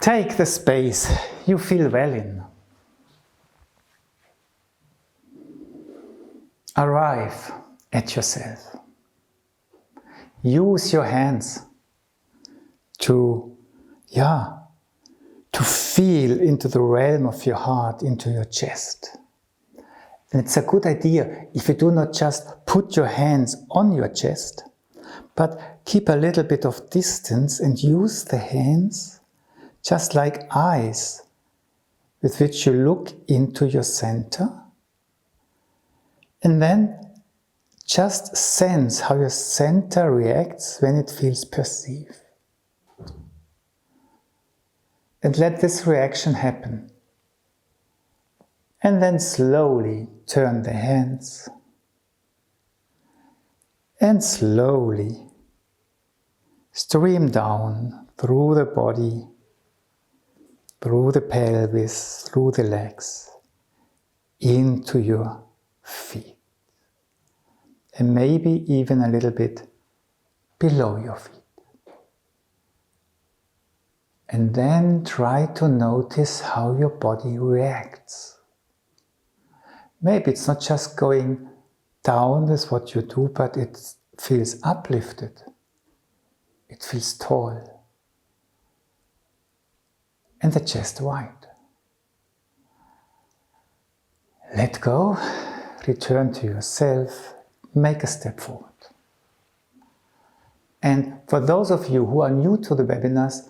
Take the space you feel well in. Arrive at yourself. Use your hands to feel into the realm of your heart, into your chest. And it's a good idea if you do not just put your hands on your chest, but keep a little bit of distance and use the hands just like eyes with which you look into your center. And then just sense how your center reacts when it feels perceived. And let this reaction happen. And then slowly turn the hands. And slowly stream down through the body, through the pelvis, through the legs, into your feet. And maybe even a little bit below your feet. And then try to notice how your body reacts. Maybe it's not just going down with what you do, but it feels uplifted. It feels tall. And the chest wide. Let go, return to yourself, make a step forward. And for those of you who are new to the webinars,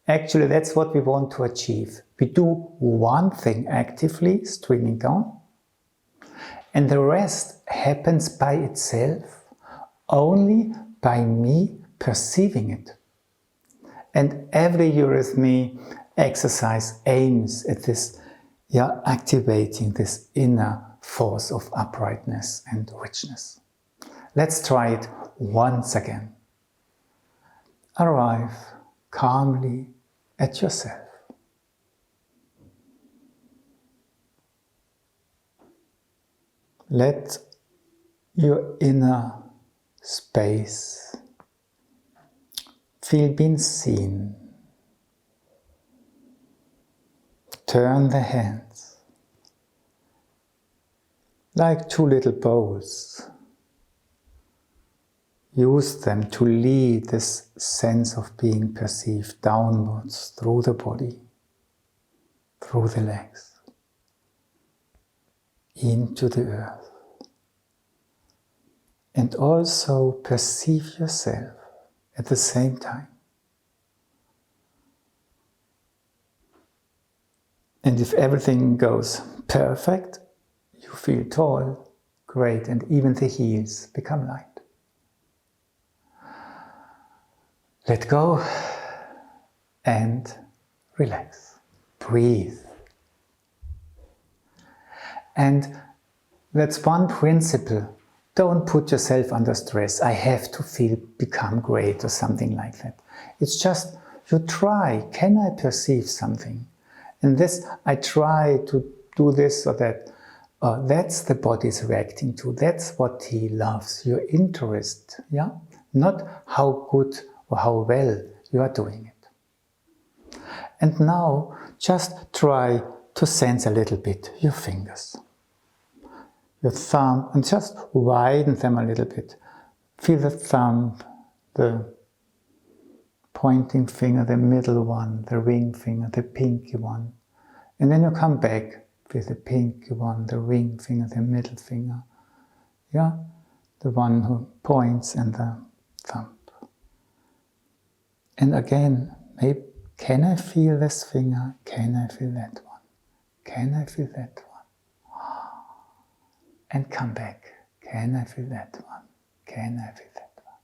actually that's what we want to achieve. We do one thing actively, streaming down, and the rest happens by itself, only by me perceiving it. And every eurythmy exercise aims at this, activating this inner force of uprightness and richness. Let's try it once again. Arrive calmly at yourself. Let your inner space feel being seen. Turn the hands like two little bowls. Use them to lead this sense of being perceived downwards through the body, through the legs, into the earth. And also perceive yourself at the same time. And if everything goes perfect, you feel tall, great, and even the heels become light. Let go and relax. Breathe. And that's one principle. Don't put yourself under stress. I have to become great or something like that. It's just, you try. Can I perceive something? And this, I try to do this or that. That's the body's reacting to. That's what he loves. Your interest, not how good or how well you are doing it. And now just try to sense a little bit your fingers, your thumb, and just widen them a little bit. Feel the thumb, the pointing finger, the middle one, the ring finger, the pinky one. And then you come back with the pinky one, the ring finger, the middle finger. The one who points and the thumb. And again, maybe, can I feel this finger? Can I feel that one? Can I feel that one? And come back. Can I feel that one? Can I feel that one?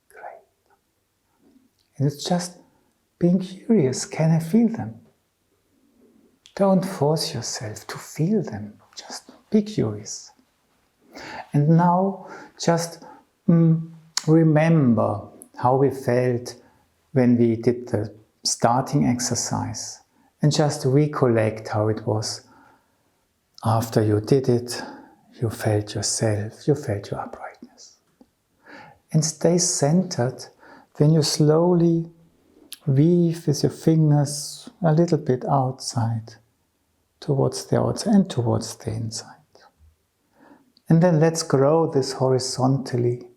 Great. And it's just being curious. Can I feel them? Don't force yourself to feel them. Just be curious. And now just remember how we felt when we did the starting exercise, and just recollect how it was after you did it. You felt yourself, you felt your uprightness. And stay centered when you slowly weave with your fingers a little bit outside, towards the outside and towards the inside. And then let's grow this horizontally.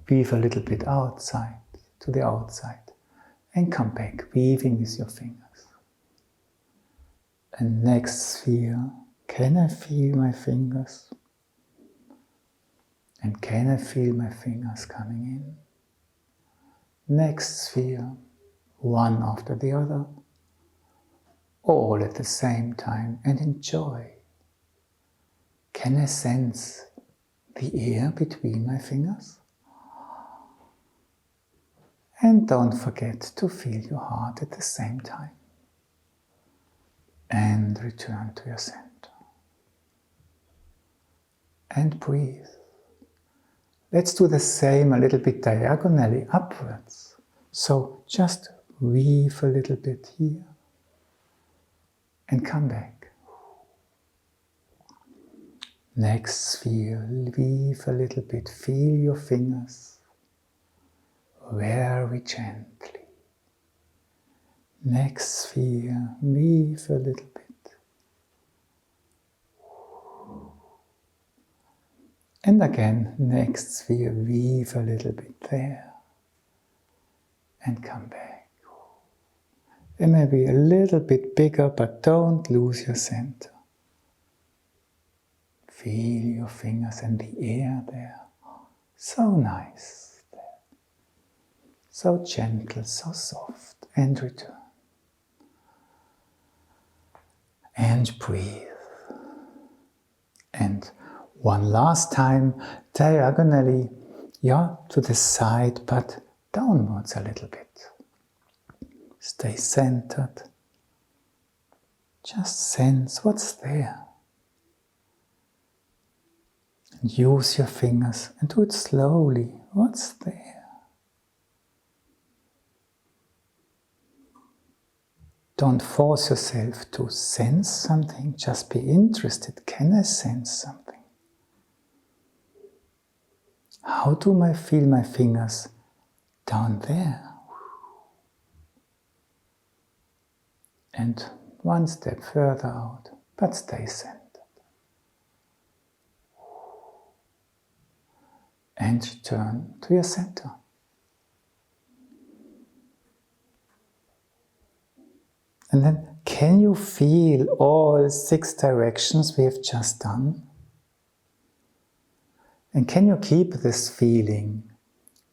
Weave a little bit outside, to the outside, and come back, weaving with your fingers. And next sphere, can I feel my fingers? And can I feel my fingers coming in? Next sphere, one after the other, all at the same time, and enjoy. Can I sense the air between my fingers? And don't forget to feel your heart at the same time. And return to your center. And breathe. Let's do the same a little bit diagonally upwards. So just weave a little bit here and come back. Next sphere, weave a little bit, feel your fingers very gently. Next sphere, weave a little bit. And again, next sphere, weave a little bit there. And come back. It may be a little bit bigger, but don't lose your center. Feel your fingers and the air there. So nice there. So gentle, so soft. And return. And breathe. And one last time, diagonally, to the side, but downwards a little bit. Stay centered. Just sense what's there. And use your fingers and do it slowly. What's there? Don't force yourself to sense something, just be interested. Can I sense something? How do I feel my fingers down there? And one step further out, but stay centered. And return to your center. And then, can you feel all 6 directions we have just done? And can you keep this feeling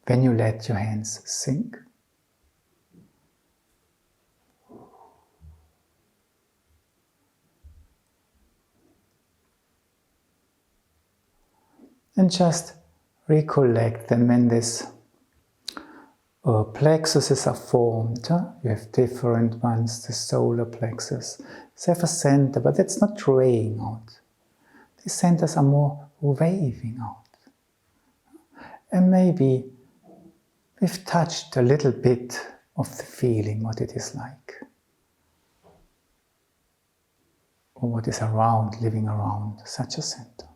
when you let your hands sink? And just recollect them when this plexuses are formed. You have different ones, the solar plexus. They have a center, but it's not raying out. These centers are more waving out. And maybe we've touched a little bit of the feeling, what it is like. Or what is around, living around such a center.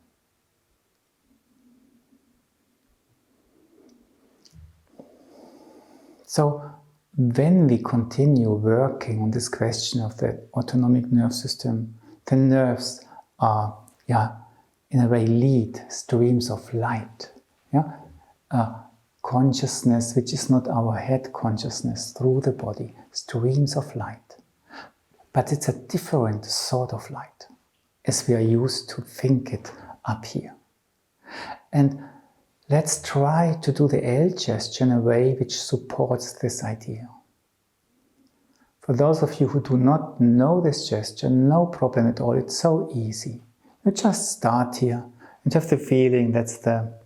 So, when we continue working on this question of the autonomic nerve system, the nerves are, in a way, lead streams of light. Consciousness, which is not our head consciousness, through the body, streams of light. But it's a different sort of light, as we are used to think it up here. And let's try to do the L gesture in a way which supports this idea. For those of you who do not know this gesture, no problem at all, it's so easy. You just start here and have the feeling that's the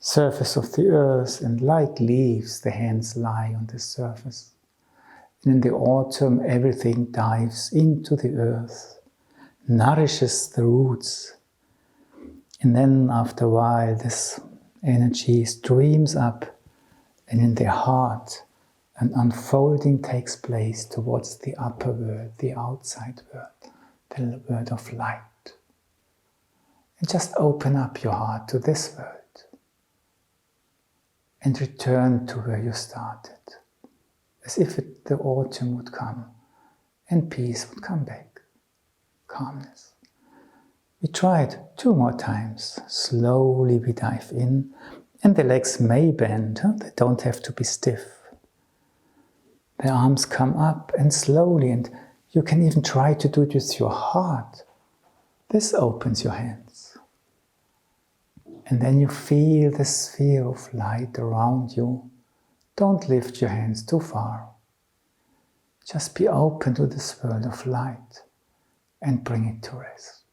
surface of the earth, and like leaves, the hands lie on the surface. And in the autumn, everything dives into the earth, nourishes the roots. And then after a while, this energy streams up, and in their heart, an unfolding takes place towards the upper world, the outside world, the world of light. And just open up your heart to this world. And return to where you started. as if the autumn would come and peace would come back, calmness. We try it 2 more times. Slowly we dive in, and the legs may bend, they don't have to be stiff. The arms come up and slowly, and you can even try to do it with your heart. This opens your hands. And then you feel the sphere of light around you. Don't lift your hands too far. Just be open to this world of light and bring it to rest.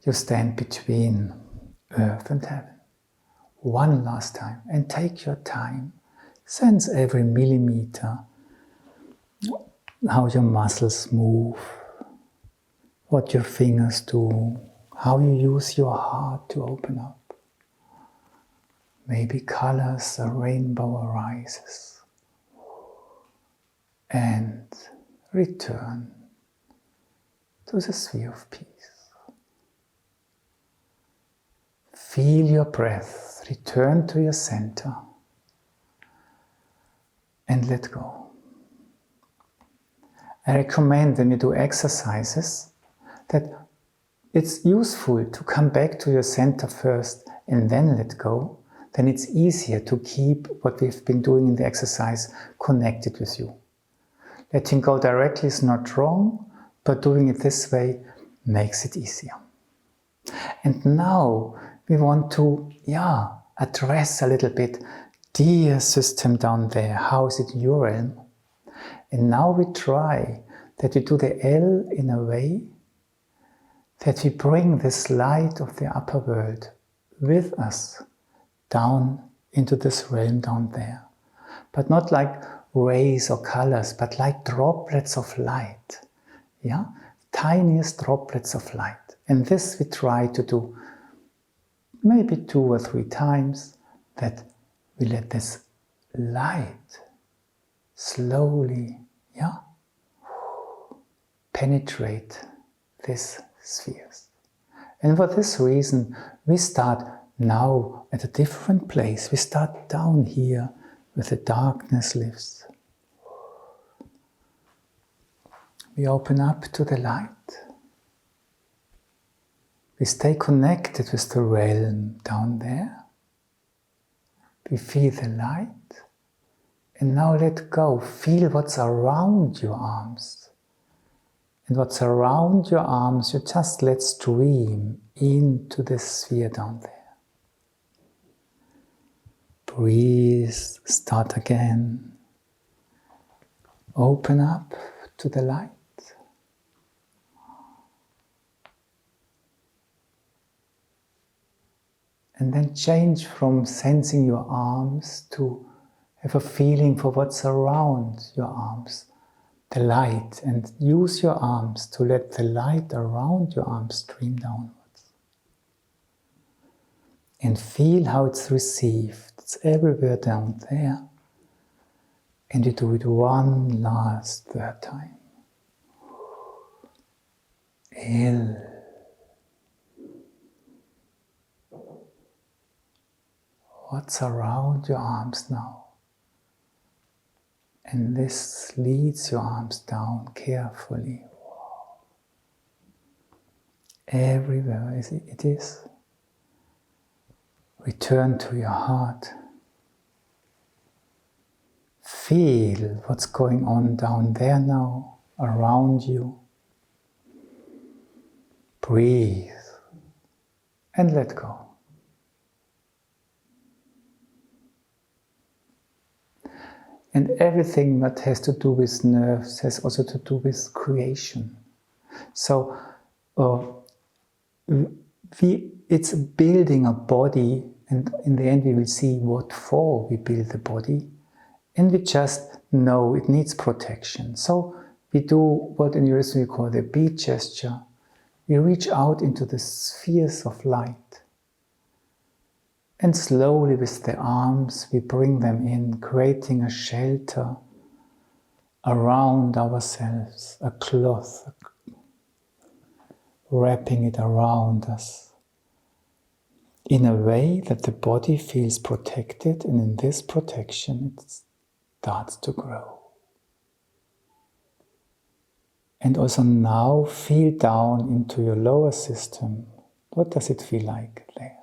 You stand between earth and heaven. One last time, and take your time. Sense every millimeter, how your muscles move, what your fingers do, how you use your heart to open up. Maybe colors, a rainbow arises. And return to the sphere of peace. Feel your breath, return to your center, and let go. I recommend when you do exercises that it's useful to come back to your center first and then let go. Then it's easier to keep what we've been doing in the exercise connected with you. Letting go directly is not wrong, but doing it this way makes it easier. And now we want to, address a little bit, dear system down there, how is it in your realm? And now we try that we do the L in a way that we bring this light of the upper world with us down into this realm down there. But not like rays or colors, but like droplets of light. Yeah? Tiniest droplets of light. And this we try to do maybe 2 or 3 times, that we let this light slowly, penetrate these spheres. And for this reason, we start now at a different place. We start down here where the darkness lives. We open up to the light. We stay connected with the realm down there. We feel the light. And now let go. Feel what's around your arms. And what's around your arms, you just let stream into the sphere down there. Breathe, start again. Open up to the light. And then change from sensing your arms to have a feeling for what's around your arms, the light, and use your arms to let the light around your arms stream downwards. And feel how it's received. It's everywhere down there. And you do it one last third time. L. What's around your arms now? And this leads your arms down carefully. Everywhere it is. Return to your heart. Feel what's going on down there now, around you. Breathe and let go. And everything that has to do with nerves has also to do with creation. So it's building a body, and in the end we will see what for we build the body. And we just know it needs protection. So we do what in eurythmy we call the beat gesture. We reach out into the spheres of light. And slowly with the arms we bring them in, creating a shelter around ourselves, a cloth, wrapping it around us in a way that the body feels protected, and in this protection it's starts to grow. And also now feel down into your lower system. What does it feel like there?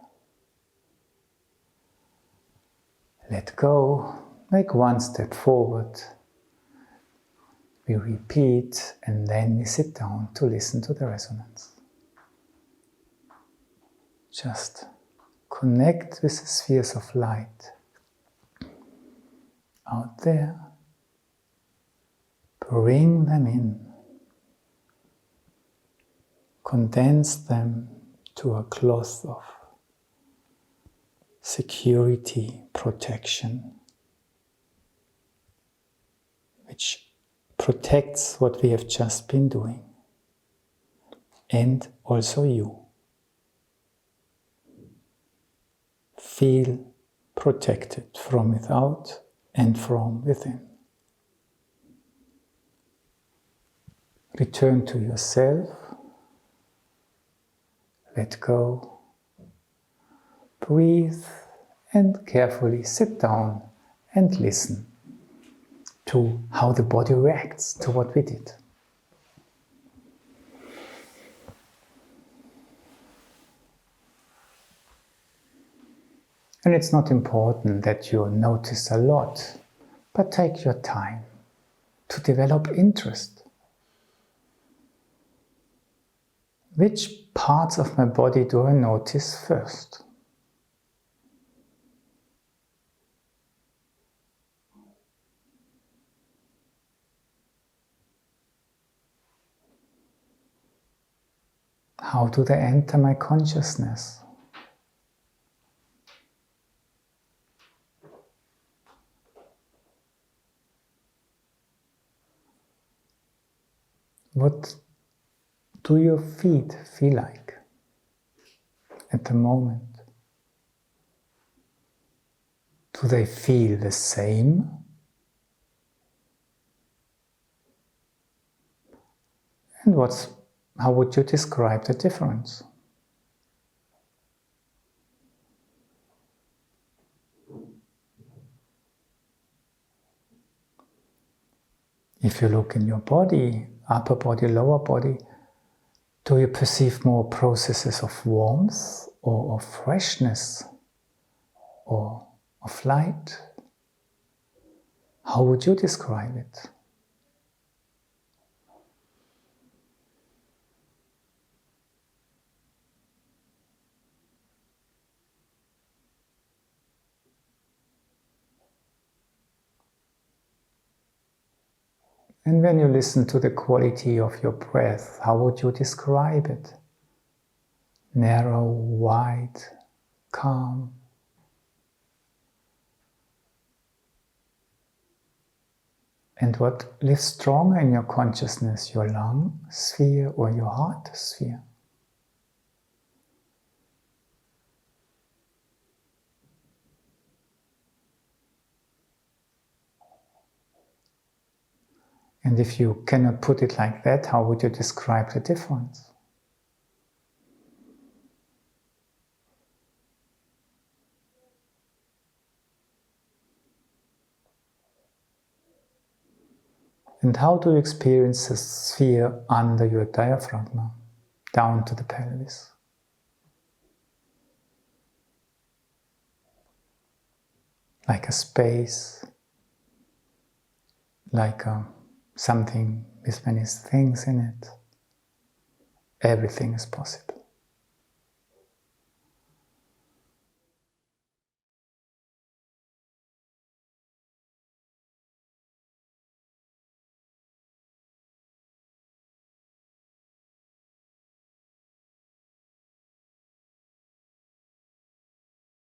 Let go, make one step forward. We repeat and then we sit down to listen to the resonance. Just connect with the spheres of light out there. Bring them in. Condense them to a cloth of security, protection, which protects what we have just been doing, and also you. Feel protected from without and from within. Return to yourself. Let go. Breathe and carefully sit down and listen to how the body reacts to what we did. And it's not important that you notice a lot, but take your time to develop interest. Which parts of my body do I notice first? How do they enter my consciousness? What do your feet feel like at the moment? Do they feel the same? And how would you describe the difference? If you look in your body, upper body, lower body, do you perceive more processes of warmth or of freshness or of light? How would you describe it? And when you listen to the quality of your breath, how would you describe it? Narrow, wide, calm. And what lives stronger in your consciousness, your lung sphere or your heart sphere? And if you cannot put it like that, how would you describe the difference? And how do you experience the sphere under your diaphragm, down to the pelvis? Like a space, like something with many things in it. Everything is possible.